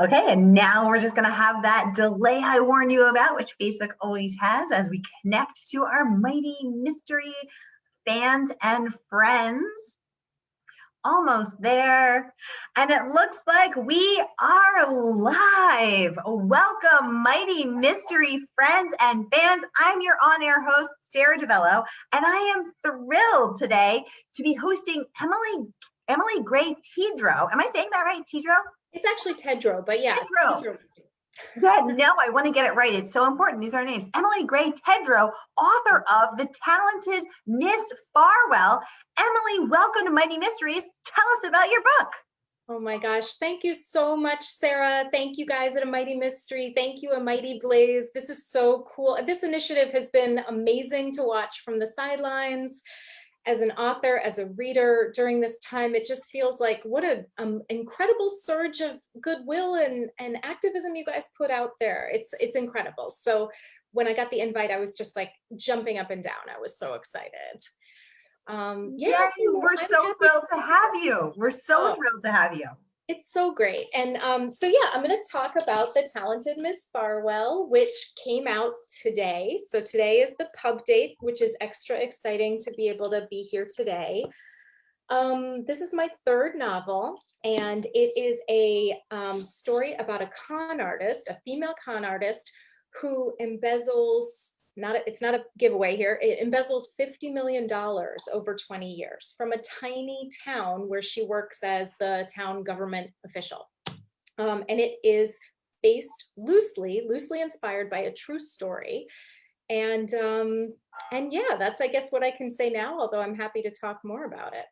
Okay, and now we're just gonna have that delay I warned you about, which Facebook always has, as we connect to our mighty mystery fans and friends. Almost there. And it looks like we are live. Welcome, mighty mystery friends and fans. I'm your on-air host, Sarah DeVello, and I am thrilled today to be hosting Emily Gray Tedrowe. Am I saying that right, Tedrowe? It's actually Tedrowe, but yeah, Tedrowe. Yeah, no, I want to get it right. It's so important. These are names. Emily Gray Tedrowe, author of The Talented Miss Farwell. Emily, welcome to Mighty Mysteries. Tell us about your book. Oh my gosh, thank you so much, Sarah. Thank you guys at A Mighty Mystery. Thank you, A Mighty Blaze. This is so cool. This initiative has been amazing to watch from the sidelines. As an author, as a reader during this time, it just feels like what an incredible surge of goodwill and activism you guys put out there. It's incredible. So when I got the invite, I was just like jumping up and down. I was so excited. Yay, we're so thrilled to have you. We're so thrilled to have you. It's so great. And so yeah, I'm going to talk about The Talented Miss Farwell, which came out today. So today is the pub date, which is extra exciting to be able to be here today. This is my third novel, and it is a story about a con artist, a female con artist who embezzles, it's not a giveaway here, it embezzles $50 million over 20 years from a tiny town where she works as the town government official. And it is based loosely inspired by a true story. And yeah, that's, I guess, what I can say now, although I'm happy to talk more about it.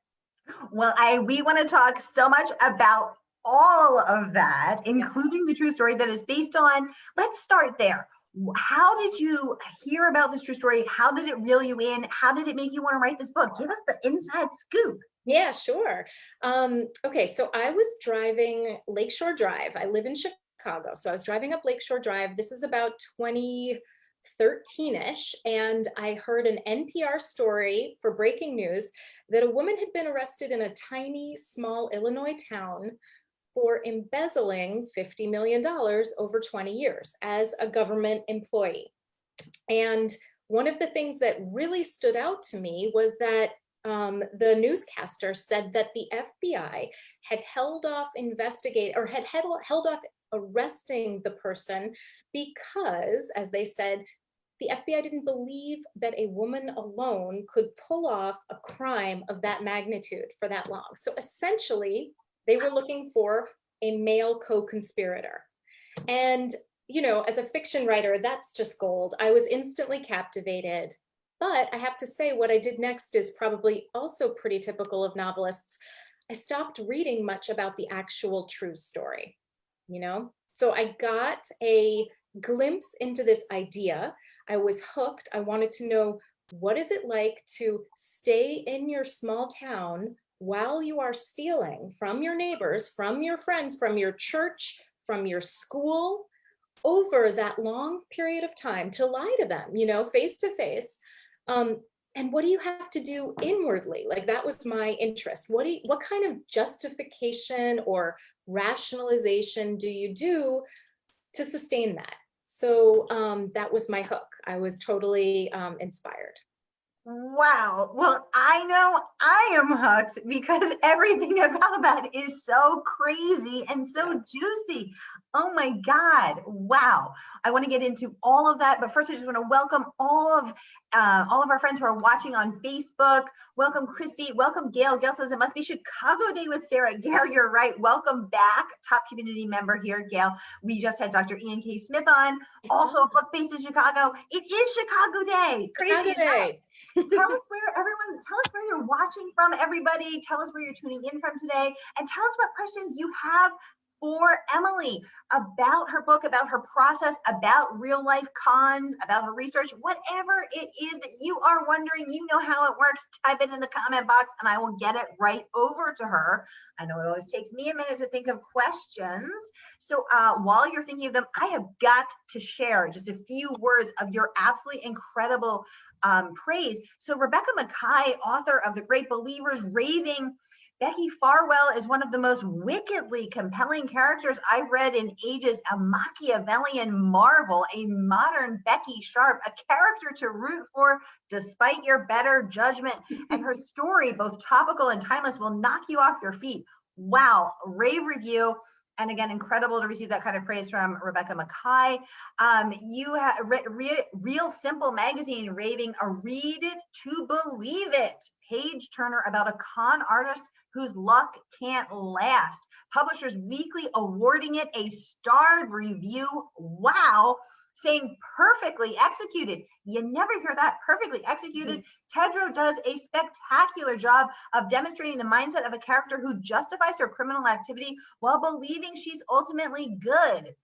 Well, we want to talk so much about all of that, including the true story that is based on. Let's start there. How did you hear about this true story? How did it reel you in? How did it make you want to write this book? Give us the inside scoop. Yeah, sure. Okay, so I was driving Lakeshore Drive. I live in Chicago, so I was driving up Lakeshore Drive. This is about 2013-ish, and I heard an NPR story for breaking news that a woman had been arrested in a tiny, small Illinois town for embezzling $50 million over 20 years as a government employee. And one of the things that really stood out to me was that the newscaster said that the FBI had held off held off arresting the person because, as they said, the FBI didn't believe that a woman alone could pull off a crime of that magnitude for that long. So essentially, they were looking for a male co-conspirator. And, you know, as a fiction writer, that's just gold. I was instantly captivated. But I have to say, what I did next is probably also pretty typical of novelists. I stopped reading much about the actual true story, you know? So I got a glimpse into this idea. I was hooked. I wanted to know, what is it like to stay in your small town while you are stealing from your neighbors, from your friends, from your church, from your school, over that long period of time, to lie to them, you know, face to face. And what do you have to do inwardly? Like, that was my interest. What kind of justification or rationalization do you do to sustain that? So that was my hook. I was totally inspired. Wow. Well, I know I am hooked because everything about that is so crazy and so juicy. Oh my God. Wow. I want to get into all of that, but first I just want to welcome all of our friends who are watching on Facebook. Welcome, Christy. Welcome, Gail. Gail says it must be Chicago Day with Sarah. Gail, you're right. Welcome back. Top community member here, Gail. We just had Dr. Ian K. Smith on, also a book based in Chicago. It is Chicago Day. Crazy. Chicago Day. Tell us where you're watching from, everybody. Tell us where you're tuning in from today, and tell us what questions you have for Emily about her book, about her process, about real life cons, about her research, whatever it is that you are wondering. You know how it works. Type it in the comment box and I will get it right over to her. I know it always takes me a minute to think of questions. So while you're thinking of them, I have got to share just a few words of your absolutely incredible praise. So Rebecca Mackay, author of The Great Believers, raving Becky Farwell is one of the most wickedly compelling characters I've read in ages. A Machiavellian marvel, a modern Becky Sharp, a character to root for despite your better judgment. And her story, both topical and timeless, will knock you off your feet. Wow, rave review. And again, incredible to receive that kind of praise from Rebecca Mackay. You have Real Simple Magazine raving a read it to believe it page turner about a con artist whose luck can't last. Publishers Weekly awarding it a starred review. Wow. Saying perfectly executed. You never hear that. Perfectly executed. Tedrowe does a spectacular job of demonstrating the mindset of a character who justifies her criminal activity while believing she's ultimately good.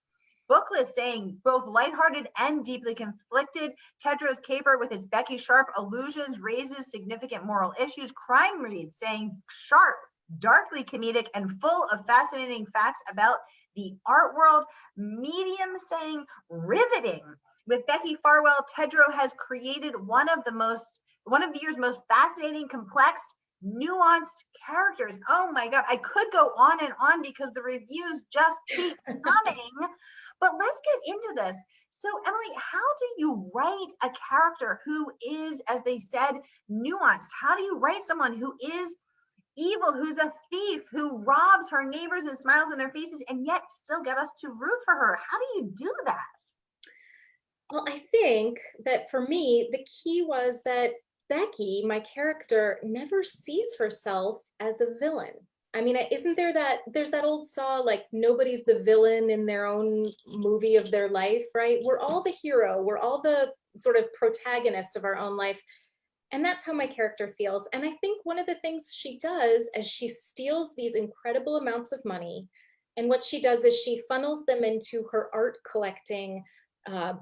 Booklist saying both lighthearted and deeply conflicted. Tedrowe's caper with its Becky Sharp allusions raises significant moral issues. Crime Read saying sharp, darkly comedic, and full of fascinating facts about the art world. Medium saying riveting. With Becky Farwell, Tedrowe has created one of the year's most fascinating, complex, nuanced characters. Oh my God, I could go on and on because the reviews just keep coming. But let's get into this. So Emily, how do you write a character who is, as they said, nuanced? How do you write someone who is evil, who's a thief, who robs her neighbors and smiles in their faces, and yet still get us to root for her? How do you do that? Well, I think that for me, the key was that Becky, my character, never sees herself as a villain. I mean, isn't there's that old saw, like, nobody's the villain in their own movie of their life, right? We're all the hero. We're all the sort of protagonist of our own life. And that's how my character feels. And I think one of the things she does is she steals these incredible amounts of money. And what she does is she funnels them into her art collecting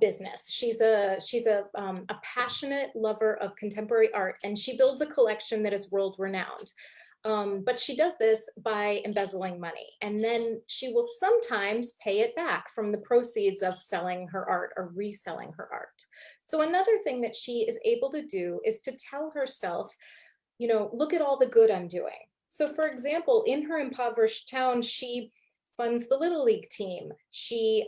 business. She's a passionate lover of contemporary art, and she builds a collection that is world renowned. But she does this by embezzling money, and then she will sometimes pay it back from the proceeds of selling her art or reselling her art. So another thing that she is able to do is to tell herself, look at all the good I'm doing. So for example, in her impoverished town, she funds the Little League team. She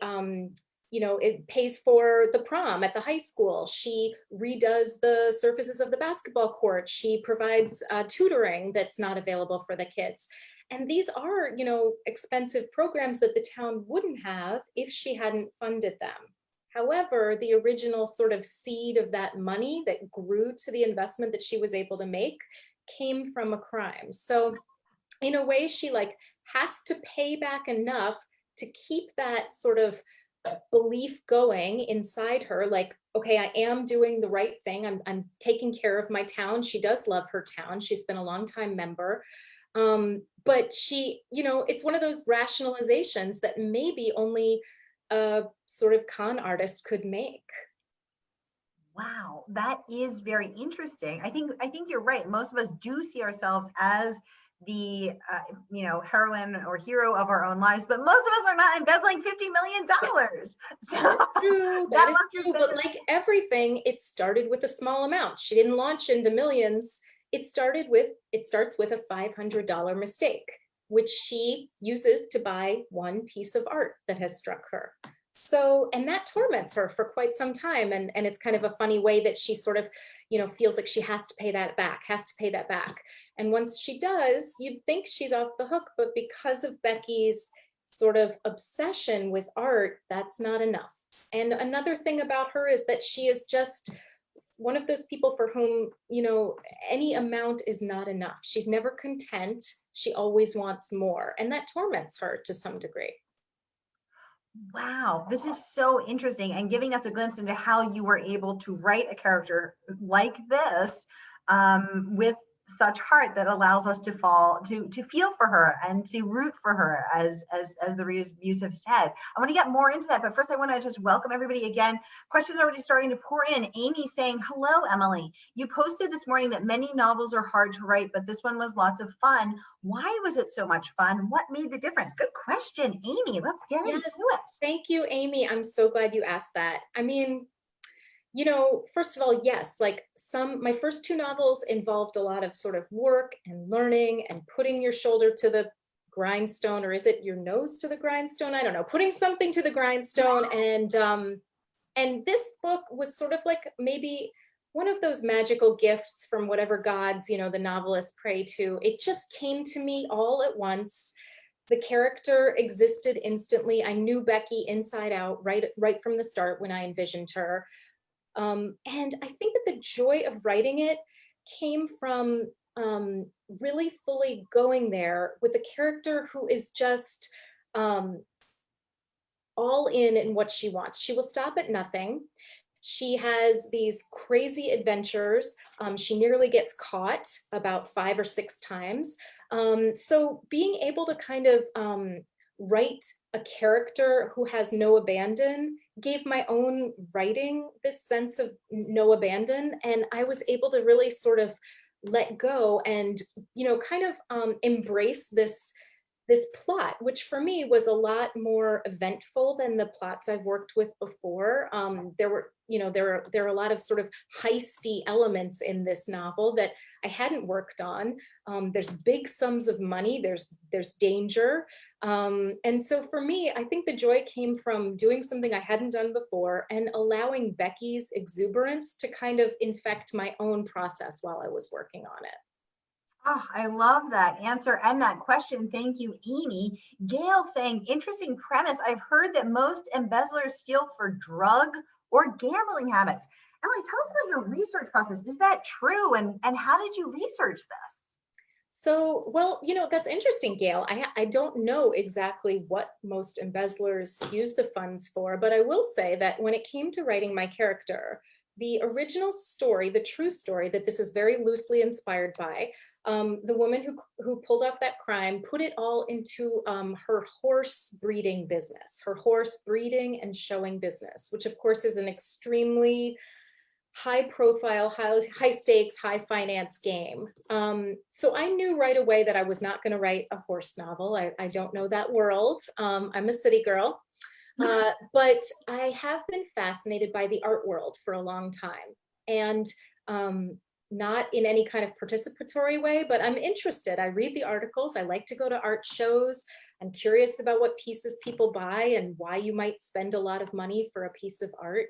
it pays for the prom at the high school. She redoes the surfaces of the basketball court. She provides tutoring that's not available for the kids. And these are, expensive programs that the town wouldn't have if she hadn't funded them. However, the original sort of seed of that money that grew to the investment that she was able to make came from a crime. So in a way, she has to pay back enough to keep that sort of belief going inside her, like, okay, I am doing the right thing. I'm taking care of my town. She does love her town. She's been a long time member. But she, it's one of those rationalizations that maybe only a sort of con artist could make. Wow, that is very interesting. I think you're right. Most of us do see ourselves as the heroine or hero of our own lives, but most of us are not embezzling $50 million. Yes. So that's true. That is true. But like everything, it started with a small amount. She didn't launch into millions. It starts with a $500 mistake, which she uses to buy one piece of art that has struck her. So, and that torments her for quite some time. And it's kind of a funny way that she sort of, feels like she has to pay that back. And once she does, you'd think she's off the hook, but because of Becky's sort of obsession with art, that's not enough. And another thing about her is that she is just one of those people for whom, any amount is not enough. She's never content. She always wants more. And that torments her to some degree. Wow, this is so interesting and giving us a glimpse into how you were able to write a character like this with such heart that allows us to feel for her and to root for her, as the reviews have said. I want to get more into that, but first I want to just welcome everybody again. Questions are already starting to pour in. Amy saying, hello, Emily. You posted this morning that many novels are hard to write, but this one was lots of fun. Why was it so much fun? What made the difference? Good question, Amy. Let's get into it. Thank you, Amy. I'm so glad you asked that. I mean, You know, first of all, yes, like my first two novels involved a lot of sort of work and learning and putting your shoulder to the grindstone, or is it your nose to the grindstone? I don't know, putting something to the grindstone. And this book was sort of like maybe one of those magical gifts from whatever gods, you know, the novelists pray to. It just came to me all at once. The character existed instantly. I knew Becky inside out right from the start when I envisioned her. And I think that the joy of writing it came from really fully going there with a character who is just um, all in what she wants. She will stop at nothing. She has these crazy adventures. She nearly gets caught about 5 or 6 times. So being able to kind of write a character who has no abandon gave my own writing this sense of no abandon. And I was able to really sort of let go and, you know, kind of embrace this plot, which for me was a lot more eventful than the plots I've worked with before. There were, you know, there are a lot of sort of heisty elements in this novel that I hadn't worked on. There's big sums of money. There's danger, and so for me, I think the joy came from doing something I hadn't done before and allowing Becky's exuberance to kind of infect my own process while I was working on it. Oh, I love that answer and that question. Thank you, Amy. Gail saying, interesting premise. I've heard that most embezzlers steal for drug or gambling habits. Emily, tell us about your research process. Is that true? And how did you research this? So, well, you know, that's interesting, Gail. I don't know exactly what most embezzlers use the funds for, but I will say that when it came to writing my character, the original story, the true story that this is very loosely inspired by, the woman who pulled off that crime put it all into her horse breeding business, her horse breeding and showing business, which of course is an extremely high profile, high stakes, high finance game. So I knew right away that I was not going to write a horse novel. I don't know that world. I'm a city girl. But I have been fascinated by the art world for a long time. And not in any kind of participatory way, but I'm interested. I read the articles. I like to go to art shows. I'm curious about what pieces people buy and why you might spend a lot of money for a piece of art.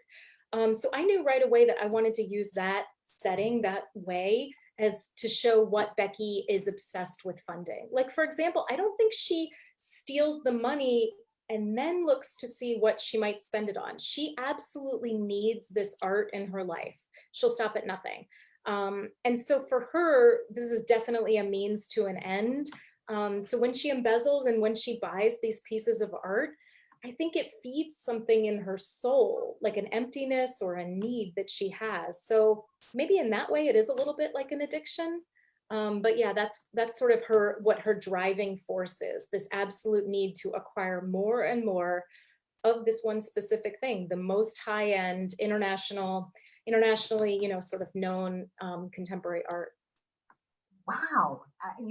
So I knew right away that I wanted to use that setting, that way, as to show what Becky is obsessed with funding. Like, for example, I don't think she steals the money and then looks to see what she might spend it on. She absolutely needs this art in her life. She'll stop at nothing. And so for her, this is definitely a means to an end. So when she embezzles and when she buys these pieces of art, I think it feeds something in her soul, like an emptiness or a need that she has. So maybe in that way, it is a little bit like an addiction. But yeah, that's sort of what her driving force is, this absolute need to acquire more and more of this one specific thing, the most high-end internationally, you know, sort of known contemporary art. Wow,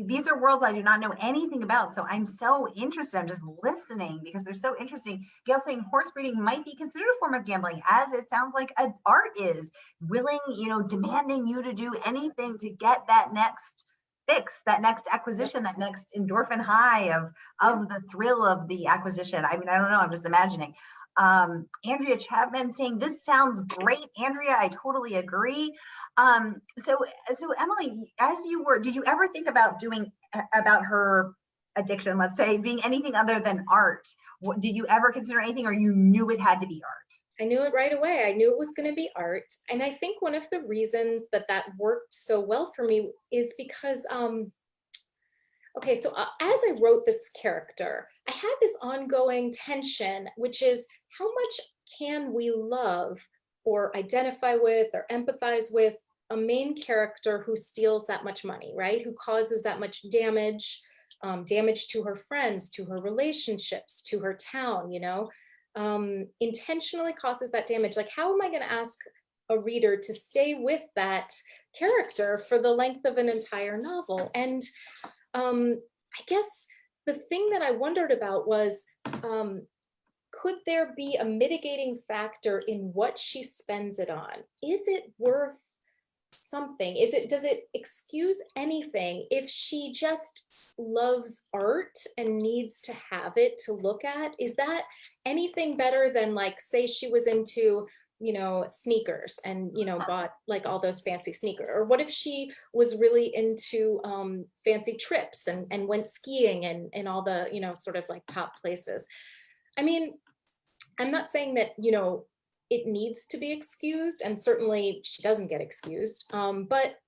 these are worlds I do not know anything about, so I'm so interested. I'm just listening because they're so interesting. Gail saying horse breeding might be considered a form of gambling, as it sounds like art is, willing, you know, demanding you to do anything to get that next fix, that next acquisition, that next endorphin high of the thrill of the acquisition. I mean, I don't know, I'm just imagining. Andrea Chapman saying, this sounds great. Andrea, I totally agree. So Emily, did you ever think about doing about her addiction, let's say, being anything other than art? Did you ever consider anything, or you knew it had to be art? I knew it right away. I knew it was going to be art. And I think one of the reasons that worked so well for me is because, okay, so as I wrote this character, I had this ongoing tension, which is how much can we love or identify with or empathize with a main character who steals that much money, right? Who causes that much damage, damage to her friends, to her relationships, to her town, you know, intentionally causes that damage. Like, how am I going to ask a reader to stay with that character for the length of an entire novel? And I guess the thing that I wondered about was, could there be a mitigating factor in what she spends it on? Is it worth something? Does it excuse anything if she just loves art and needs to have it to look at? Is that anything better than, like, say she was into, sneakers and, bought like all those fancy sneakers? Or what if she was really into fancy trips and went skiing and all the, sort of like top places? I mean, I'm not saying that, it needs to be excused, and certainly she doesn't get excused. But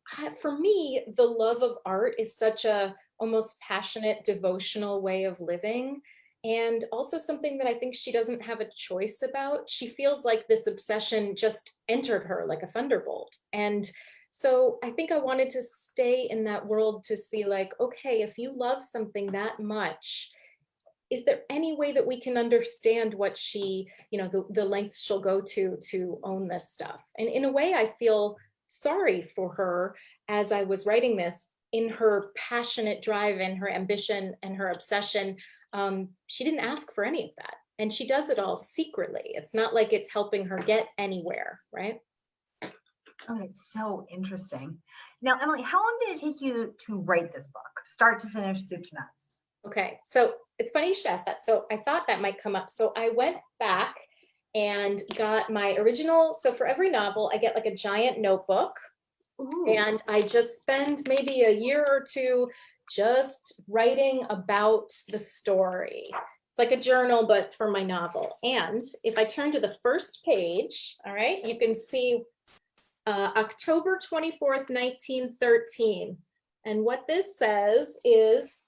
for me, the love of art is such a almost passionate, devotional way of living. And also something that I think she doesn't have a choice about. She feels like this obsession just entered her like a thunderbolt. And so I think I wanted to stay in that world to see, like, okay, if you love something that much, is there any way that we can understand what she, the lengths she'll go to own this stuff? And in a way, I feel sorry for her as I was writing this. In her passionate drive and her ambition and her obsession, she didn't ask for any of that. And she does it all secretly. It's not like it's helping her get anywhere, right? Oh, it's so interesting. Now, Emily, how long did it take you to write this book, start to finish, soup to nuts? Okay, so it's funny you should ask that. So I thought that might come up. So I went back and got my original. So for every novel, I get like a giant notebook. Ooh. And I just spend maybe a year or two just writing about the story. It's like a journal, but for my novel. And if I turn to the first page, all right, you can see October 24th, 1913. And what this says is,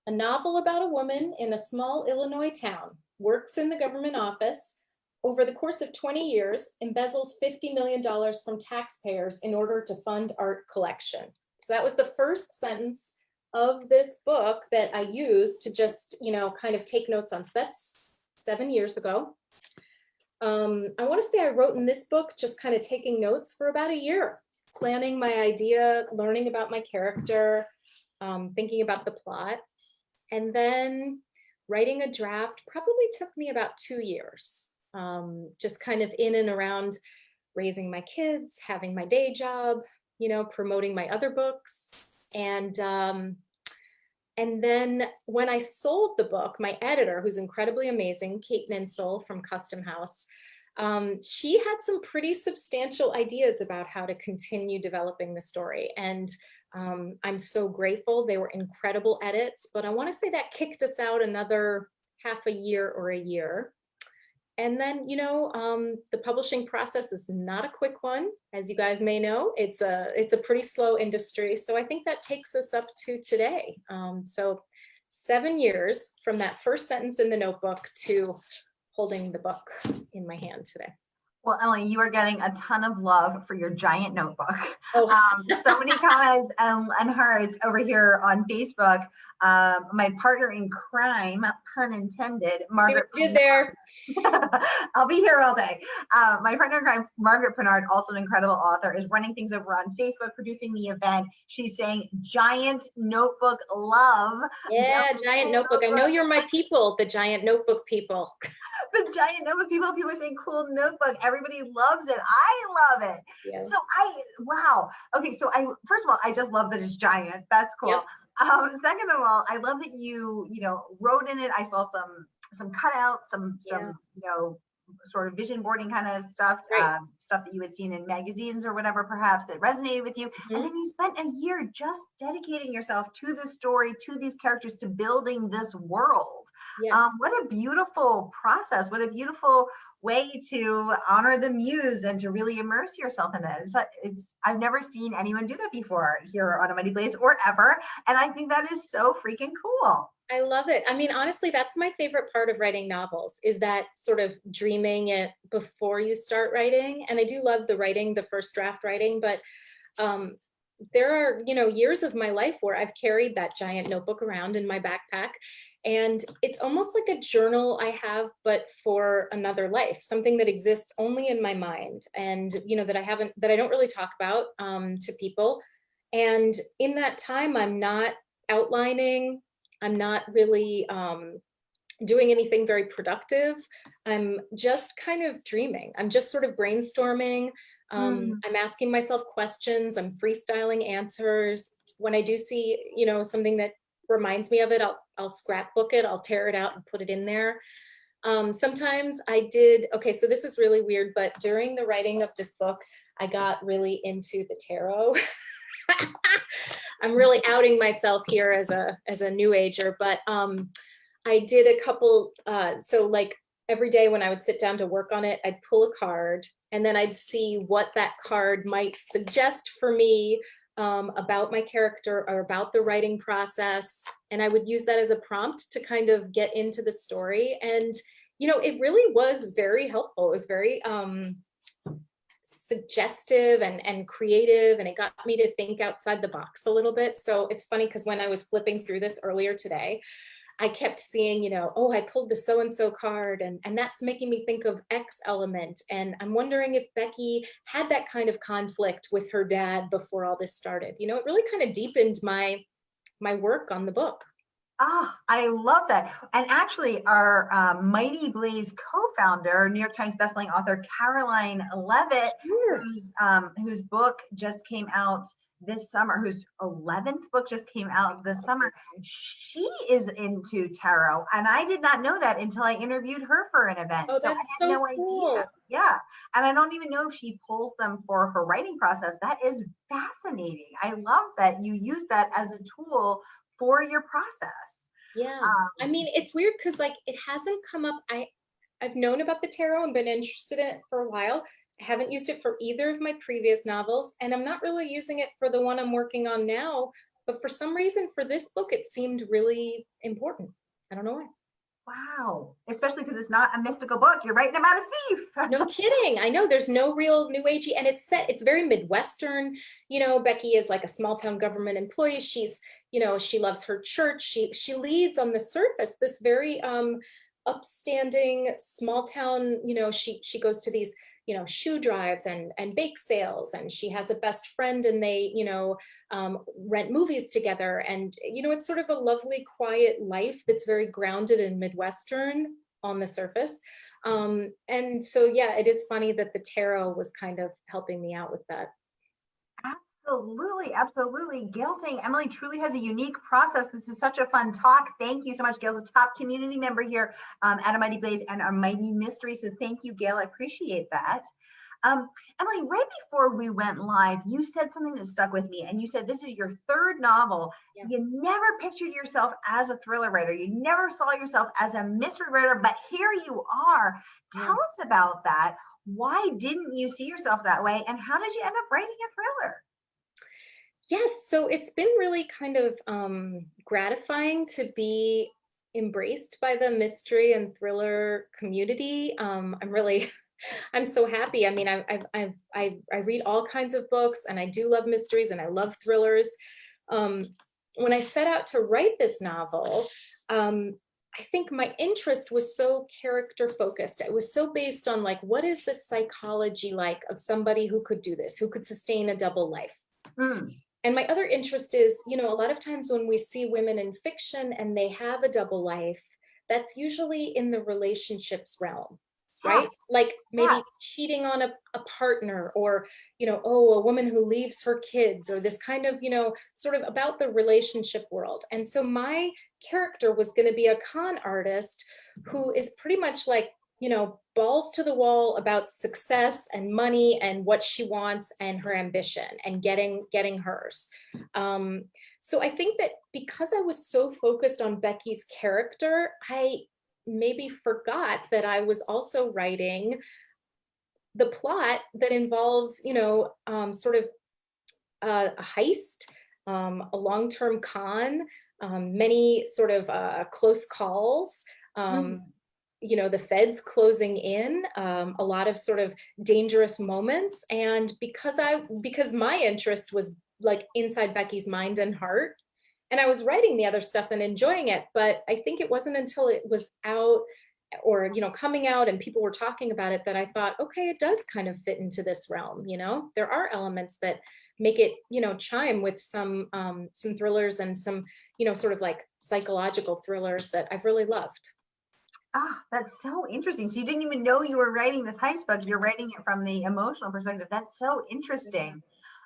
a novel about a woman in a small Illinois town, works in the government office, over the course of 20 years, embezzles $50 million from taxpayers in order to fund art collection. So that was the first sentence of this book that I used to just, kind of take notes on. So that's 7 years ago. I want to say I wrote in this book just kind of taking notes for about a year, planning my idea, learning about my character, thinking about the plot. And then writing a draft probably took me about 2 years, just kind of in and around raising my kids, having my day job, promoting my other books. And then when I sold the book, my editor, who's incredibly amazing, Kate Ninsel from Custom House, she had some pretty substantial ideas about how to continue developing the story. And I'm so grateful. They were incredible edits, but I want to say that kicked us out another half a year or a year. And then, the publishing process is not a quick one, as you guys may know. It's a pretty slow industry. So I think that takes us up to today. So 7 years from that first sentence in the notebook to holding the book in my hand today. Well, Emily, you are getting a ton of love for your giant notebook. Oh. So many comments and hearts over here on Facebook. My partner in crime, pun intended, Margaret. See what you did there. I'll be here all day. My partner in crime, Margaret Pernard, also an incredible author, is running things over on Facebook, producing the event. She's saying giant notebook love. Yeah, giant notebook. I know you're my people, the giant notebook people. The giant notebook people are saying cool notebook. Everybody loves it. I love it. Yeah. So wow. Okay. So first of all, I just love that it's giant. That's cool. Yep. Second of all, I love that you wrote in it. I saw some cutouts, some sort of vision boarding kind of stuff, right. Stuff that you had seen in magazines or whatever, perhaps, that resonated with you. Mm-hmm. And then you spent a year just dedicating yourself to the story, to these characters, to building this world. Yes. What a beautiful process. What a beautiful way to honor the muse and to really immerse yourself in it. I've never seen anyone do that before here on A Mighty Blaze or ever. And I think that is so freaking cool. I love it. I mean, honestly, that's my favorite part of writing novels, is that sort of dreaming it before you start writing. And I do love the writing, the first draft writing, but there are, years of my life where I've carried that giant notebook around in my backpack. And it's almost like a journal I have, but for another life, something that exists only in my mind, and that I don't really talk about to people. And in that time, I'm not outlining. I'm not really, doing anything very productive. I'm just kind of dreaming. I'm just sort of brainstorming. I'm asking myself questions. I'm freestyling answers. When I do see, something that reminds me of it, I'll scrapbook it. I'll tear it out and put it in there. Sometimes I did, okay, so this is really weird, but during the writing of this book, I got really into the tarot. I'm really outing myself here as a new ager, but I did a couple, so like every day when I would sit down to work on it, I'd pull a card and then I'd see what that card might suggest for me about my character or about the writing process. And I would use that as a prompt to kind of get into the story. And, it really was very helpful. It was very suggestive and creative, and it got me to think outside the box a little bit. So it's funny because when I was flipping through this earlier today, I kept seeing, oh, I pulled the so-and-so card and that's making me think of X element. And I'm wondering if Becky had that kind of conflict with her dad before all this started. It really kind of deepened my work on the book. Ah, I love that. And actually, our Mighty Blaze co-founder, New York Times bestselling author Caroline Levitt, whose book just came out this summer, whose 11th book just came out this summer, she is into tarot. And I did not know that until I interviewed her for an event. Oh, so I had no idea. Yeah. And I don't even know if she pulls them for her writing process. That is fascinating. I love that you use that as a tool for your process. Yeah. I mean, it's weird because like it hasn't come up. I've known about the tarot and been interested in it for a while. I haven't used it for either of my previous novels, and I'm not really using it for the one I'm working on now. But for some reason, for this book, it seemed really important. I don't know why. Wow. Especially because it's not a mystical book. You're writing about a thief. No kidding. I know there's no real new agey, and it's very Midwestern. Becky is like a small town government employee. She's, she loves her church. She leads on the surface this very upstanding small town, she goes to these, shoe drives and bake sales, and she has a best friend, and they, rent movies together. And, it's sort of a lovely, quiet life that's very grounded in Midwestern on the surface. And so, yeah, it is funny that the tarot was kind of helping me out with that. Absolutely, absolutely. Gail saying Emily truly has a unique process. This is such a fun talk. Thank you so much. Gail's a top community member here at A Mighty Blaze and our Mighty Mystery. So thank you, Gail. I appreciate that. Emily, right before we went live, you said something that stuck with me, and you said this is your third novel. Yeah. You never pictured yourself as a thriller writer. You never saw yourself as a mystery writer, but here you are. Tell us about that. Why didn't you see yourself that way, and how did you end up writing a thriller? Yes, so it's been really kind of gratifying to be embraced by the mystery and thriller community. I'm so happy. I mean, I read all kinds of books, and I do love mysteries, and I love thrillers. When I set out to write this novel, I think my interest was so character focused. It was so based on like, what is the psychology like of somebody who could do this, who could sustain a double life? And my other interest is, a lot of times when we see women in fiction and they have a double life, that's usually in the relationships realm, right? Yes. Like maybe cheating on a partner, or, a woman who leaves her kids, or this kind of, sort of about the relationship world. And so my character was going to be a con artist who is pretty much like, balls to the wall about success and money and what she wants and her ambition and getting hers. So I think that because I was so focused on Becky's character, I maybe forgot that I was also writing the plot that involves, sort of a heist, a long-term con, many sort of close calls, the feds closing in, a lot of sort of dangerous moments. And because my interest was like inside Becky's mind and heart, and I was writing the other stuff and enjoying it, but I think it wasn't until it was out or, coming out and people were talking about it that I thought, okay, it does kind of fit into this realm. There are elements that make it, chime with some thrillers and some, sort of like psychological thrillers that I've really loved. Ah, that's so interesting. So you didn't even know you were writing this heist book. You're writing it from the emotional perspective. That's so Yeah. interesting.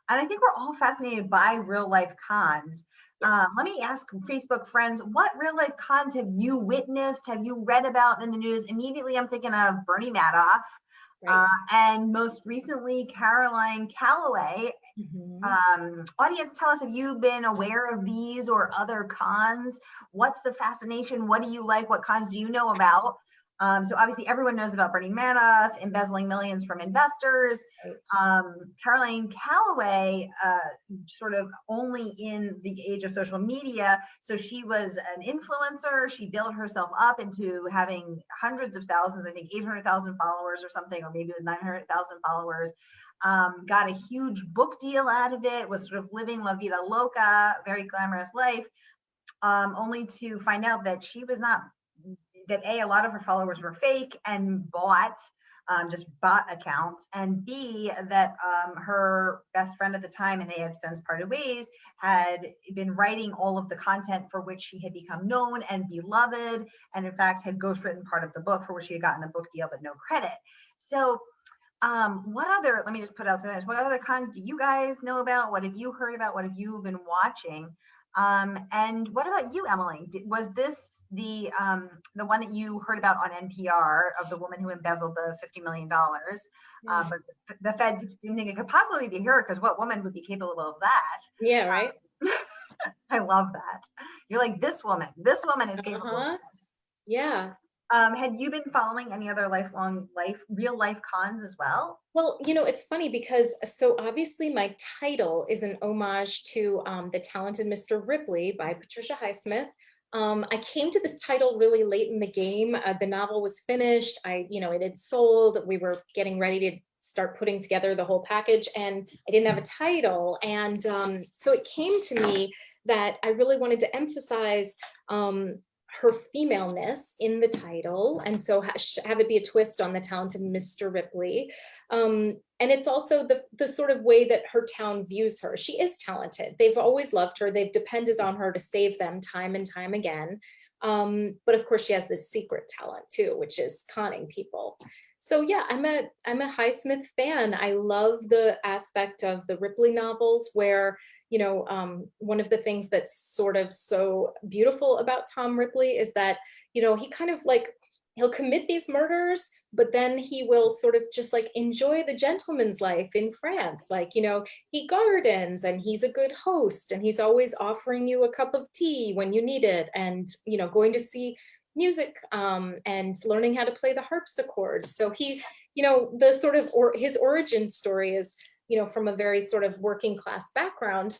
And I think we're all fascinated by real life cons. Yes. Let me ask Facebook friends, what real life cons have you witnessed? Have you read about in the news? Immediately, I'm thinking of Bernie Madoff, Right. and most recently, Caroline Calloway. Mhm. Audience, tell us, have you been aware of these or other cons? What's the fascination? What do you like? What cons do you know about? So obviously everyone knows about Bernie Madoff embezzling millions from investors. Right. Caroline Calloway, sort of only in the age of social media. So she was an influencer. She built herself up into having hundreds of thousands, I think 800,000 followers or something, or maybe it was 900,000 followers. Got a huge book deal out of it, was sort of living La Vida Loca, very glamorous life, only to find out that she was not, that a lot of her followers were fake and bought, just bot accounts, and B, that her best friend at the time, and they had since parted ways, had been writing all of the content for which she had become known and beloved, and in fact had ghostwritten part of the book for which she had gotten the book deal but no credit. So what other, let me just put out some, what other cons do you guys know about? What have you heard about? What have you been watching? And what about you, Emily? Was this the one that you heard about on NPR of the woman who embezzled the $50 million? Yeah. But the feds didn't think it could possibly be her, because what woman would be capable of that? Yeah, right. I love that. You're like, this woman is capable of Uh-huh. this. Yeah. Had you been following any other real life cons as well? Well, it's funny because so obviously my title is an homage to The Talented Mr. Ripley by Patricia Highsmith. I came to this title really late in the game. The novel was finished. It had sold. We were getting ready to start putting together the whole package, and I didn't have a title. And so it came to me that I really wanted to emphasize her femaleness in the title, and so have it be a twist on the talented Mr. Ripley. And it's also the sort of way that her town views her. She is talented. They've always loved her. They've depended on her to save them time and time again. But of course, she has this secret talent too, which is conning people. So yeah, I'm a Highsmith fan. I love the aspect of the Ripley novels where one of the things that's sort of so beautiful about Tom Ripley is that he kind of like he'll commit these murders, but then he will sort of just like enjoy the gentleman's life in France. Like, he gardens and he's a good host and he's always offering you a cup of tea when you need it, and, going to see music and learning how to play the harpsichord. So the sort of, or his origin story is, from a very sort of working class background.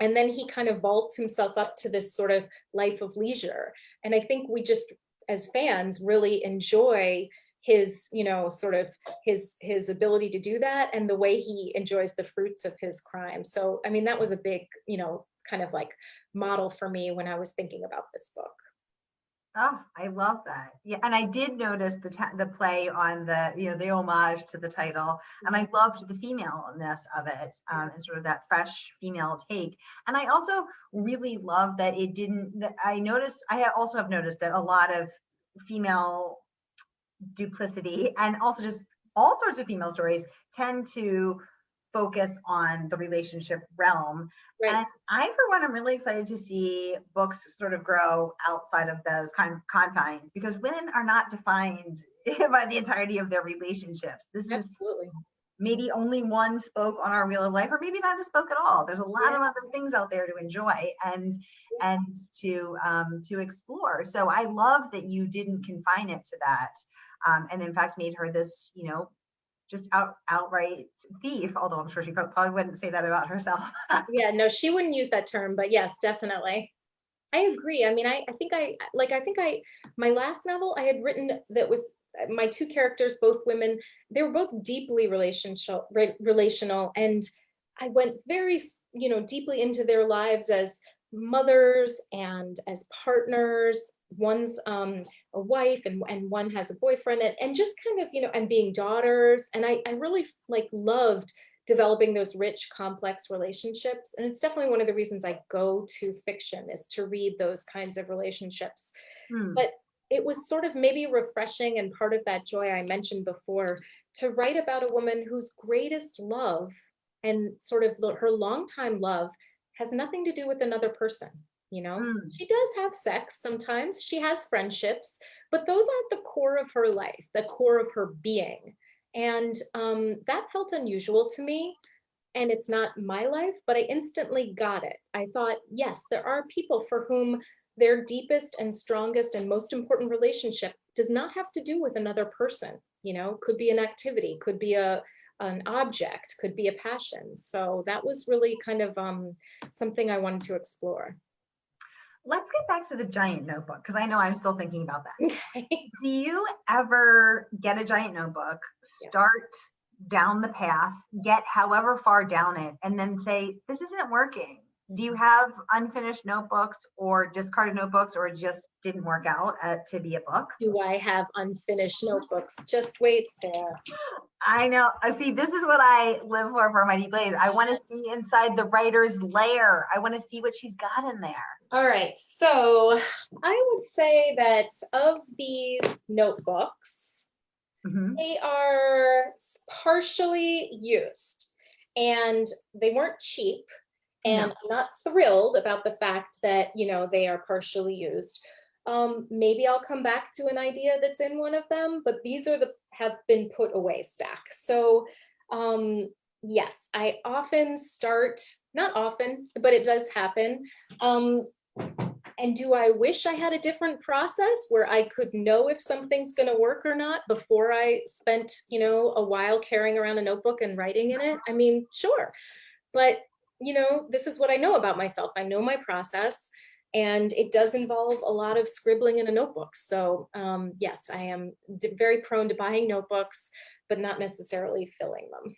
And then he kind of vaults himself up to this sort of life of leisure. And I think we just, as fans, really enjoy his sort of his ability to do that, and the way he enjoys the fruits of his crime. So I mean, that was a big kind of like model for me when I was thinking about this book. Oh, I love that. Yeah, and I did notice the play on the the homage to the title, and I loved the femaleness of it, and sort of that fresh female take. And I also really love that it didn't. I noticed. Also have noticed that a lot of female duplicity, and also just all sorts of female stories, tend to focus on the relationship realm. Right. And I, for one, am really excited to see books sort of grow outside of those kind of confines, because women are not defined by the entirety of their relationships. This is Absolutely. maybe only one spoke on our wheel of life, or maybe not a spoke at all. There's a lot Yeah. of other things out there to enjoy and to explore. So I love that you didn't confine it to that, and in fact made her this, just outright thief. Although I'm sure she probably wouldn't say that about herself. Yeah, no, she wouldn't use that term, but yes, definitely. I agree. I mean, I think my last novel I had written that was my two characters, both women, they were both deeply relational. And I went very, deeply into their lives as mothers and as partners. One's a wife, and one has a boyfriend, and just kind of, and being daughters. And I really like loved developing those rich, complex relationships. And it's definitely one of the reasons I go to fiction, is to read those kinds of relationships. Hmm. But it was sort of maybe refreshing, and part of that joy I mentioned before, to write about a woman whose greatest love and sort of her longtime love has nothing to do with another person. You know, Mm. she does have sex sometimes, she has friendships, but those aren't the core of her life, the core of her being. And that felt unusual to me. And it's not my life, but I instantly got it. I thought, yes, there are people for whom their deepest and strongest and most important relationship does not have to do with another person. You know, could be an activity, could be an object, could be a passion. So that was really kind of something I wanted to explore. Let's get back to the giant notebook, because I know I'm still thinking about that. Okay. Do you ever get a giant notebook, Yeah. start down the path, get however far down it, and then say, this isn't working? Do you have unfinished notebooks or discarded notebooks, or it just didn't work out to be a book? Do I have unfinished notebooks? Just wait, Sarah. I know. See, this is what I live for my Blaze. I want to see inside the writer's lair. I want to see what she's got in there. All right, so I would say that of these notebooks, they are partially used, and they weren't cheap. And I'm not thrilled about the fact that, you know, they are partially used. Maybe I'll come back to an idea that's in one of them, but these are have been put away stack. So yes, I often start, not often, but it does happen. And do I wish I had a different process where I could know if something's going to work or not before I spent, you know, a while carrying around a notebook and writing in it? I mean, sure. But, you know, this is what I know about myself. I know my process, and it does involve a lot of scribbling in a notebook. So yes, I am very prone to buying notebooks, but not necessarily filling them.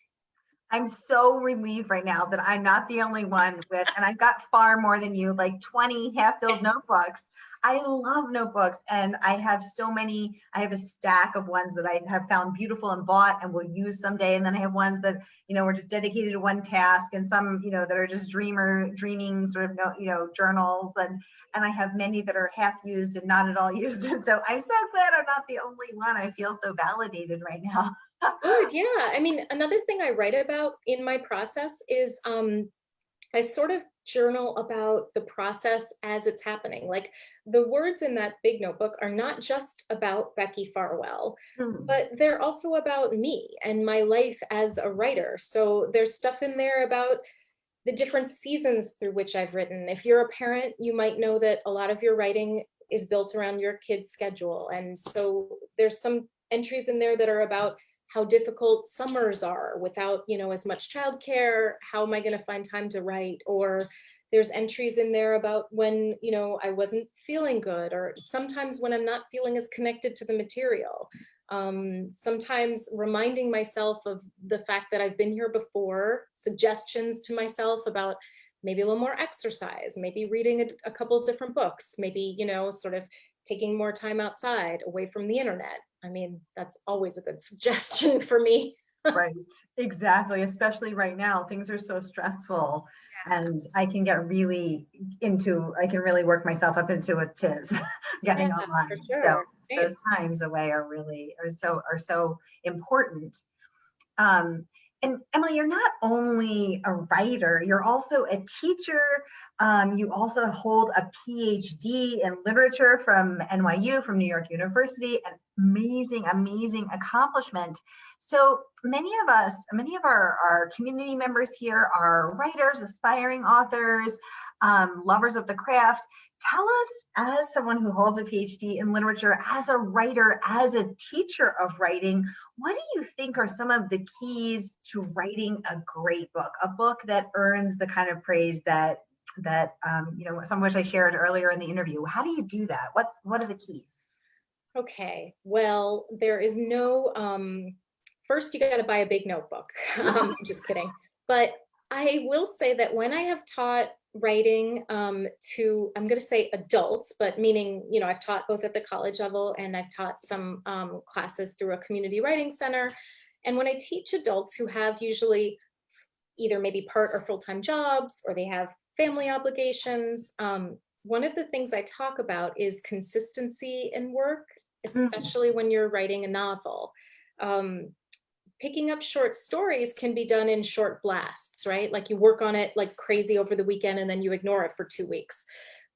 I'm so relieved right now that I'm not the only one with, and I've got far more than you, like 20 half-filled notebooks. I love notebooks, and I have so many. I have a stack of ones that I have found beautiful and bought and will use someday. And then I have ones that, you know, were just dedicated to one task, and some, you know, that are just dreaming sort of, you know, journals. And I have many that are half used and not at all used. And so I'm so glad I'm not the only one. I feel so validated right now. Good, yeah. I mean, another thing I write about in my process is I sort of journal about the process as it's happening. Like, the words in that big notebook are not just about Becky Farwell, but they're also about me and my life as a writer. So there's stuff in there about the different seasons through which I've written. If you're a parent, you might know that a lot of your writing is built around your kid's schedule. And so there's some entries in there that are about how difficult summers are without, you know, as much childcare. How am I going to find time to write? Or there's entries in there about when, you know, I wasn't feeling good, or sometimes when I'm not feeling as connected to the material. Sometimes reminding myself of the fact that I've been here before, suggestions to myself about maybe a little more exercise, maybe reading a couple of different books, maybe, you know, sort of taking more time outside away from the internet. I mean, that's always a good suggestion for me. Right, exactly. Especially right now, things are so stressful, and I can get really I can really work myself up into a tiz getting online. For sure. So Same. those times away are so important. And Emily, you're not only a writer, you're also a teacher. You also hold a PhD in literature from NYU, from New York University, an amazing accomplishment. So many of our community members here are writers, aspiring authors, lovers of the craft. Tell us, as someone who holds a PhD in literature, as a writer, as a teacher of writing, what do you think are some of the keys to writing a great book, a book that earns the kind of praise that you know, some of which I shared earlier in the interview? How do you do that? What are the keys? Okay, well, there is no, first you got to buy a big notebook. Just kidding. But I will say that when I have taught writing to, I'm going to say adults, but meaning, you know, I've taught both at the college level, and I've taught some classes through a community writing center. And when I teach adults who have usually either maybe part or full-time jobs, or they have family obligations, one of the things I talk about is consistency in work, Mm, especially when you're writing a novel. Um, Picking up short stories can be done in short blasts, right? Like you work on it like crazy over the weekend and then you ignore it for 2 weeks.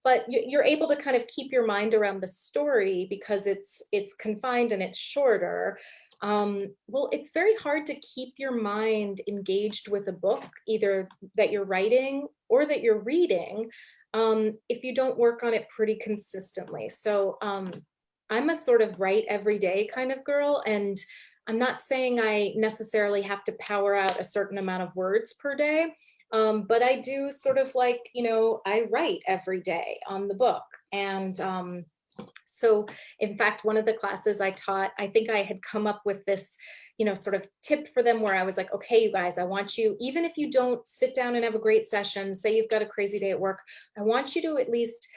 But you're able to kind of keep your mind around the story because it's confined and it's shorter. Well, it's very hard to keep your mind engaged with a book, either that you're writing or that you're reading, if you don't work on it pretty consistently. So I'm a sort of write every day kind of girl, and I'm not saying I necessarily have to power out a certain amount of words per day, but I do sort of like, I write every day on the book. And so in fact, one of the classes I taught, I think I had come up with this, sort of tip for them where I was like, okay, you guys, I want you, even if you don't sit down and have a great session, say you've got a crazy day at work, I want you to at least,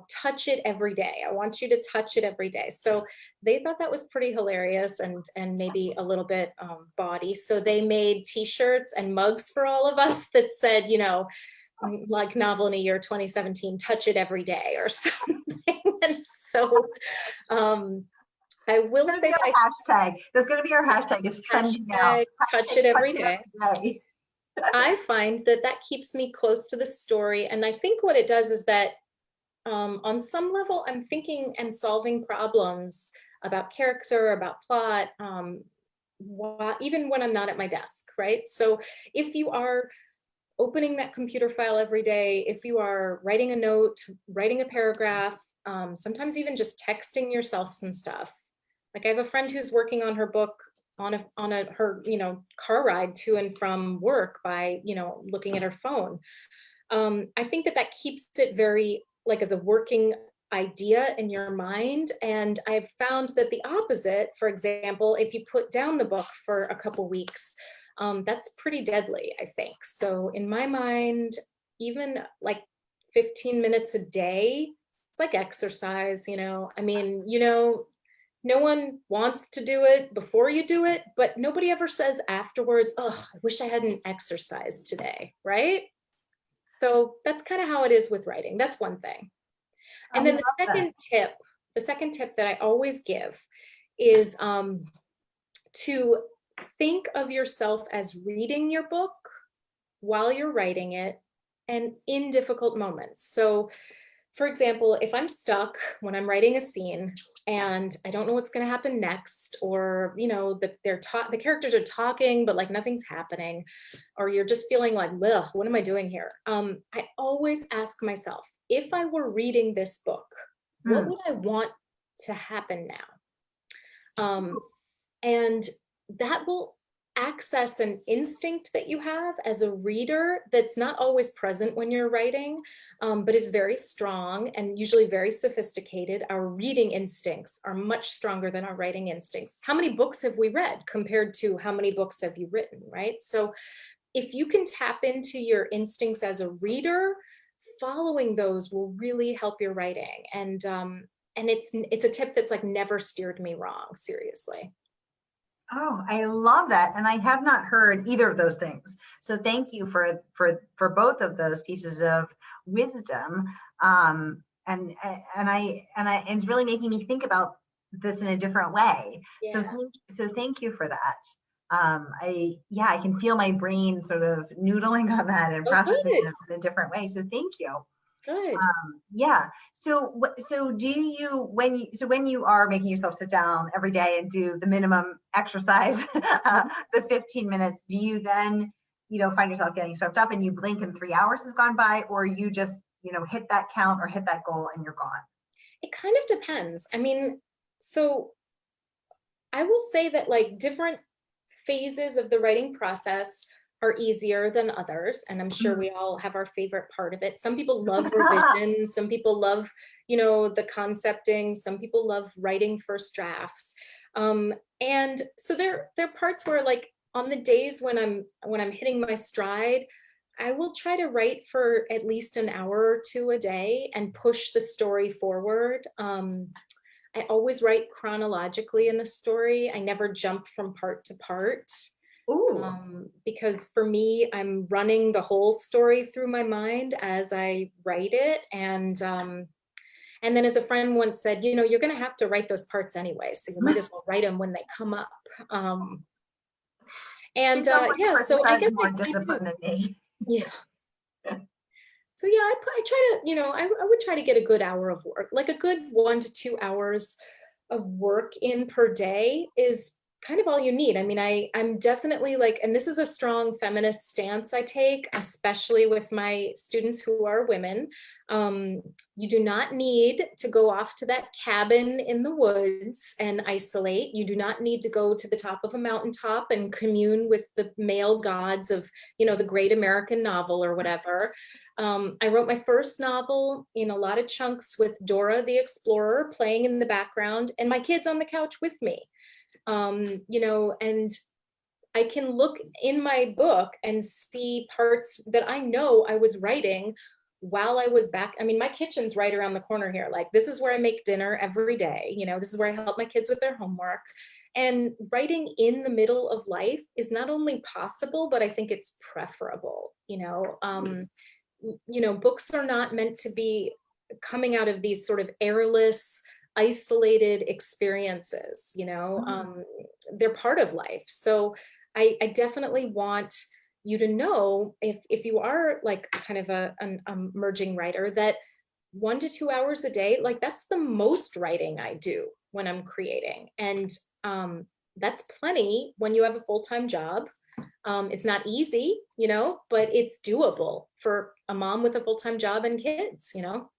touch it every day. I want you to touch it every day. So they thought that was pretty hilarious and maybe a little bit bawdy. So they made t-shirts and mugs for all of us that said, like novel in a year 2017, touch it every day or something. And so I it's will going to be say that I our hashtag. That's going to be our hashtag. It's trending now. hashtag touch Hashtag it every touch it day. every day. I find that that keeps me close to the story. And I think what it does is that on some level, I'm thinking and solving problems about character, about plot, even when I'm not at my desk, right? So if you are opening that computer file every day, if you are writing a note, writing a paragraph, sometimes even just texting yourself some stuff. Like I have a friend who's working on her book on her car ride to and from work by looking at her phone. I think that that keeps it very like as a working idea in your mind. And I've found that the opposite, for example, if you put down the book for a couple weeks, that's pretty deadly, I think. So in my mind, even like 15 minutes a day, it's like exercise, I mean, no one wants to do it before you do it, but nobody ever says afterwards, oh, I wish I hadn't exercised today, right? So that's kind of how it is with writing. That's one thing. I And then love that. the second tip that I always give is to think of yourself as reading your book while you're writing it and in difficult moments. So for example, if I'm stuck when I'm writing a scene and I don't know what's going to happen next, or the characters are talking but like nothing's happening, or you're just feeling like, ugh, what am I doing here? I always ask myself, if I were reading this book, what Mm. would I want to happen now? And that will access an instinct that you have as a reader that's not always present when you're writing, but is very strong and usually very sophisticated. Our reading instincts are much stronger than our writing instincts. How many books have we read compared to how many books have you written, right? So if you can tap into your instincts as a reader, following those will really help your writing. And it's a tip that's like never steered me wrong, seriously. Oh, I love that. And I have not heard either of those things. So thank you for both of those pieces of wisdom. And it's really making me think about this in a different way. So Yeah. thank you for that. I can feel my brain sort of noodling on that and Oh, processing good, this in a different way. So thank you. good. Yeah. So do you when you are making yourself sit down every day and do the minimum exercise, the 15 minutes, do you then, find yourself getting swept up and you blink and 3 hours has gone by, or you just, hit that count or hit that goal and you're gone? It kind of depends. I mean, so I will say that like different phases of the writing process are easier than others. And I'm sure we all have our favorite part of it. Some people love revision. Some people love, the concepting. Some people love writing first drafts. And so there are parts where like on the days when I'm hitting my stride, I will try to write for at least an hour or two a day and push the story forward. I always write chronologically in a story. I never jump from part to part. Ooh. Because for me, I'm running the whole story through my mind as I write it. And then as a friend once said, you know, you're going to have to write those parts anyway, so you might as well write them when they come up. Um, She and sounds like a yeah, person so who I has guess more I do. discipline than me. Yeah. So yeah, I try to, you know, I would try to get a good hour of work, like a good 1 to 2 hours of work in per day is kind of all you need. I mean, I'm definitely like, and this is a strong feminist stance I take, especially with my students who are women. Um, you do not need to go off to that cabin in the woods and isolate. You do not need to go to the top of a mountaintop and commune with the male gods of, you know, the great American novel or whatever. I wrote my first novel in a lot of chunks with Dora the Explorer playing in the background and my kids on the couch with me. You know, and I can look in my book and see parts that I know I was writing while I was back. I mean, my kitchen's right around the corner here. Like, this is where I make dinner every day. You know, this is where I help my kids with their homework. And writing in the middle of life is not only possible, but I think it's preferable. You know, books are not meant to be coming out of these sort of airless, isolated experiences, you know, they're part of life. So I definitely want you to know if you are like kind of an emerging writer that 1 to 2 hours a day, like that's the most writing I do when I'm creating. And that's plenty when you have a full-time job. It's not easy, you know, but it's doable for a mom with a full-time job and kids, you know?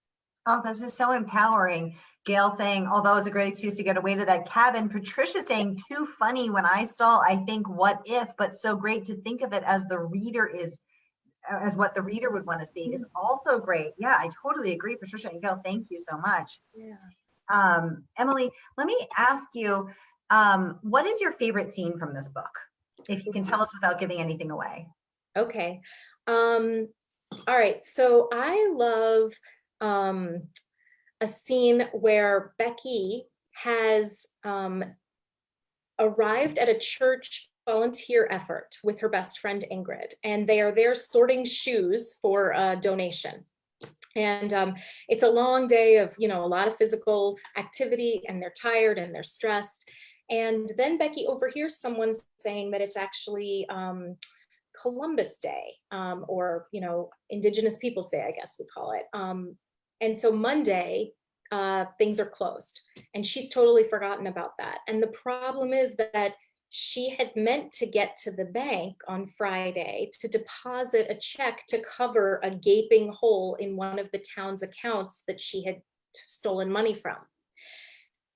Oh, this is so empowering. Gail saying, although it's a great excuse to get away to that cabin. Patricia saying, too funny when I stall, I think, what if, but so great to think of it as the reader is, as what the reader would want to see is also great. Yeah, I totally agree, Patricia and Gail. Thank you so much. Yeah. Emily, let me ask you, what is your favorite scene from this book? If you can tell us without giving anything away. Okay. All right. So I love a scene where Becky has arrived at a church volunteer effort with her best friend Ingrid, and they are there sorting shoes for a donation. And it's a long day of, you know, a lot of physical activity, and they're tired and they're stressed. And then Becky overhears someone saying that it's actually Columbus Day, or, you know, Indigenous Peoples Day, I guess we call it. And so Monday, things are closed, and she's totally forgotten about that. And the problem is that she had meant to get to the bank on Friday to deposit a check to cover a gaping hole in one of the town's accounts that she had stolen money from.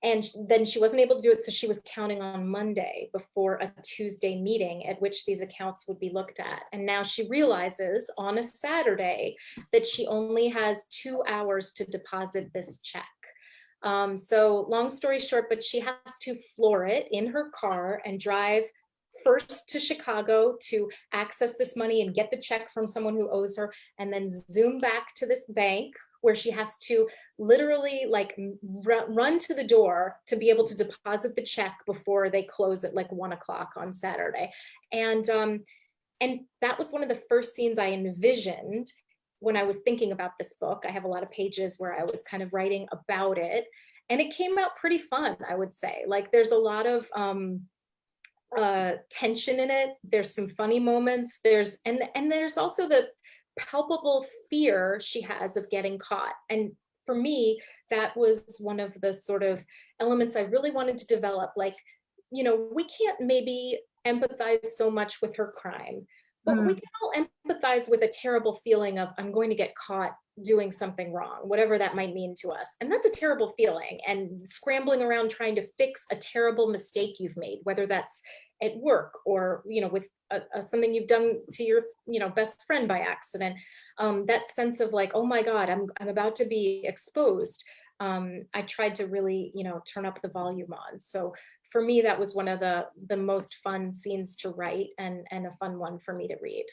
And then she wasn't able to do it, so she was counting on Monday before a Tuesday meeting at which these accounts would be looked at. And now she realizes on a Saturday that she only has 2 hours to deposit this check. So long story short, but she has to floor it in her car and drive first to Chicago to access this money and get the check from someone who owes her, and then zoom back to this bank where she has to literally like run to the door to be able to deposit the check before they close at like 1 o'clock on Saturday. And that was one of the first scenes I envisioned when I was thinking about this book. I have a lot of pages where I was kind of writing about it, and it came out pretty fun, I would say. Like, there's a lot of tension in it. There's some funny moments. There's also the palpable fear she has of getting caught. And for me, that was one of the sort of elements I really wanted to develop. Like, you know, we can't maybe empathize so much with her crime, but we can all empathize with a terrible feeling of, I'm going to get caught doing something wrong, whatever that might mean to us. And that's a terrible feeling. And scrambling around trying to fix a terrible mistake you've made, whether that's at work or, you know, with something you've done to your, you know, best friend by accident. That sense of like, oh my God, I'm about to be exposed. I tried to really, you know, turn up the volume on. So for me, that was one of the most fun scenes to write, and a fun one for me to read.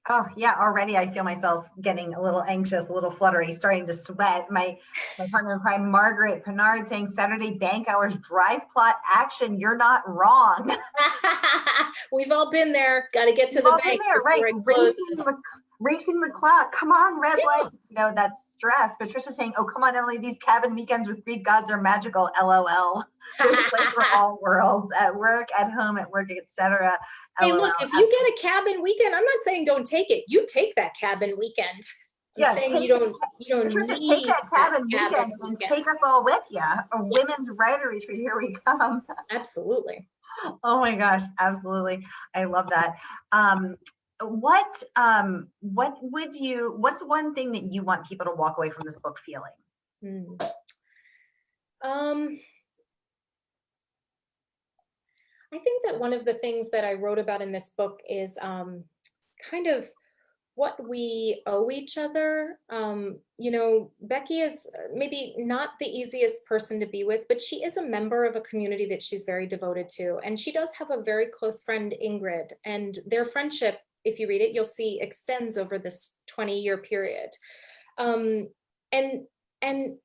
Oh yeah, already I feel myself getting a little anxious, a little fluttery, starting to sweat. My partner in crime, Margaret Pinard, saying Saturday bank hours, drive plot action. You're not wrong. We've all been there. Got to get to We've the all been bank there, right? before it closes. Racing the clock. Come on, red Yeah. lights. You know, that's stress. Patricia saying, "Oh, come on, Emily. These cabin weekends with Greek gods are magical." LOL. There's a place for all worlds, at work, at home, at work, etc. Hey, LOL. look, if you get a cabin weekend, I'm not saying don't take it. You take that cabin weekend. I'm Yeah, saying you don't Patricia, take need that that cabin cabin weekend and weekend. take us all with you. A Yeah, women's writer retreat. Here we come. absolutely. Oh my gosh, absolutely. I love that. What would you, what's one thing that you want people to walk away from this book feeling? Hmm. Um, I think that one of the things that I wrote about in this book is kind of what we owe each other. Becky is maybe not the easiest person to be with, but she is a member of a community that she's very devoted to. And she does have a very close friend, Ingrid, and their friendship, if you read it, you'll see extends over this 20-year period. Um, and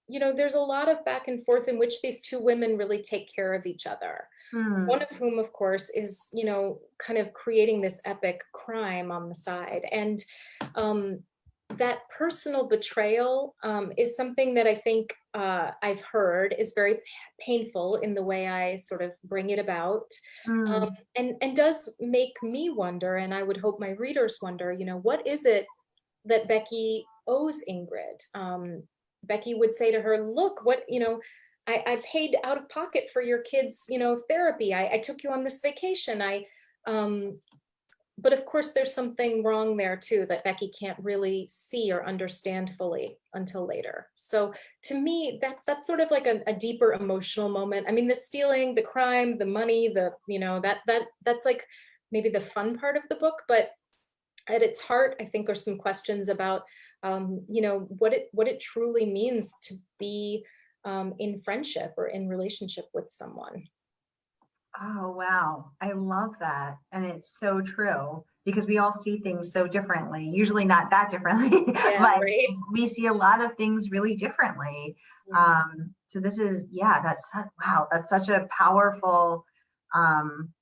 there's a lot of back and forth in which these two women really take care of each other. One Hmm. of whom, of course, is, kind of creating this epic crime on the side. And um, that personal betrayal is something that I think I've heard is very painful in the way I sort of bring it about. Um, Hmm. and does make me wonder, and I would hope my readers wonder, what is it that Becky owes Ingrid? Becky would say to her, look, I paid out of pocket for your kids, therapy. I took you on this vacation. Um, but of course there's something wrong there too, that Becky can't really see or understand fully until later. So to me, that's sort of like a deeper emotional moment. I mean, the stealing, the crime, the money, that's like maybe the fun part of the book, but at its heart, I think are some questions about, what it truly means to be in friendship or in relationship with someone. Oh, wow. I love that. And it's so true because we all see things so differently, usually not that differently, Yeah, but right. we see a lot of things really differently. Yeah. So this is, yeah, wow, that's such a powerful, um,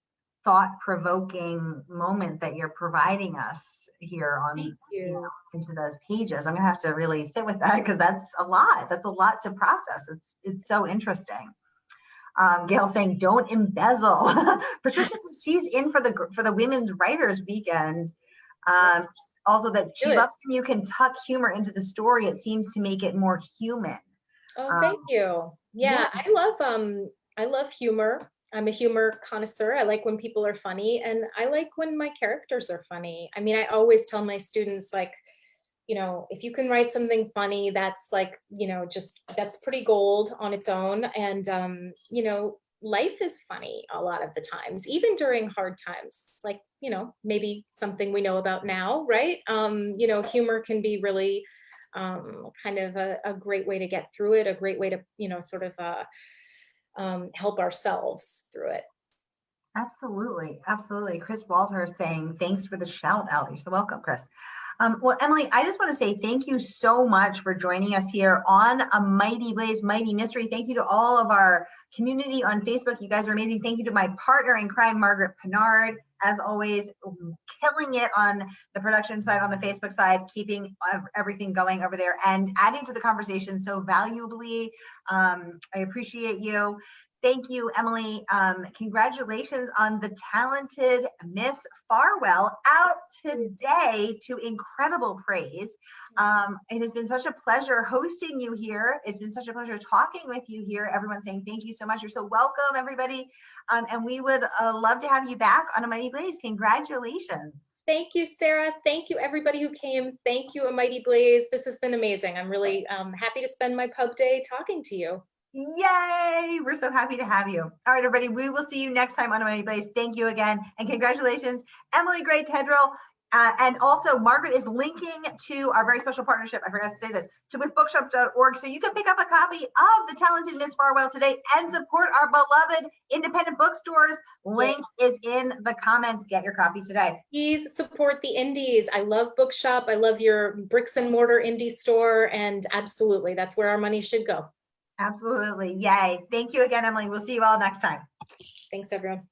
thought-provoking moment that you're providing us here Thank on, you. into those pages. I'm gonna have to really sit with that because that's a lot. That's a lot to process. It's so interesting. Gail saying, "Don't embezzle." Patricia says she's in for the Women's Writers Weekend. Yeah, Um, Also, that do she it. loves when you can tuck humor into the story. It seems to make it more human. Oh, Um, thank you. yeah, Yeah, I love humor. I'm a humor connoisseur. I like when people are funny, and I like when my characters are funny. I mean, I always tell my students, like, if you can write something funny, that's like, just that's pretty gold on its own. And life is funny a lot of the times, even during hard times, like, maybe something we know about now, right? Humor can be really kind of a great way to get through it, a great way to, sort of help ourselves through it. absolutely, absolutely. Chris Walter saying, "Thanks for the shout out." You're so welcome, Chris. Well, Emily, I just want to say thank you so much for joining us here on A Mighty Blaze, Mighty Mystery. Thank you to all of our community on Facebook. You guys are amazing. Thank you to my partner in crime, Margaret Pinard, as always, killing it on the production side, on the Facebook side, keeping everything going over there and adding to the conversation so valuably. I appreciate you. Thank you, Emily. Congratulations on the Talented Miss Farwell, out today to incredible praise. It has been such a pleasure hosting you here. It's been such a pleasure talking with you here. Everyone saying thank you so much. You're so welcome, everybody. And we would love to have you back on A Mighty Blaze. Congratulations. Thank you, Sarah. Thank you, everybody who came. Thank you, A Mighty Blaze. This has been amazing. I'm really happy to spend my pub day talking to you. Yay! We're so happy to have you. All right, everybody, we will see you next time on A Mighty Blaze. Thank you again, and congratulations, Emily Gray Tedrowe. And also Margaret is linking to our very special partnership, I forgot to say this, to withbookshop.org. So you can pick up a copy of The Talented Miss Farwell today and support our beloved independent bookstores. Link is in the comments. Get your copy today. Please support the indies. I love Bookshop. I love your bricks and mortar indie store. And absolutely, that's where our money should go. Absolutely. Yay. Thank you again, Emily. We'll see you all next time. Thanks, everyone.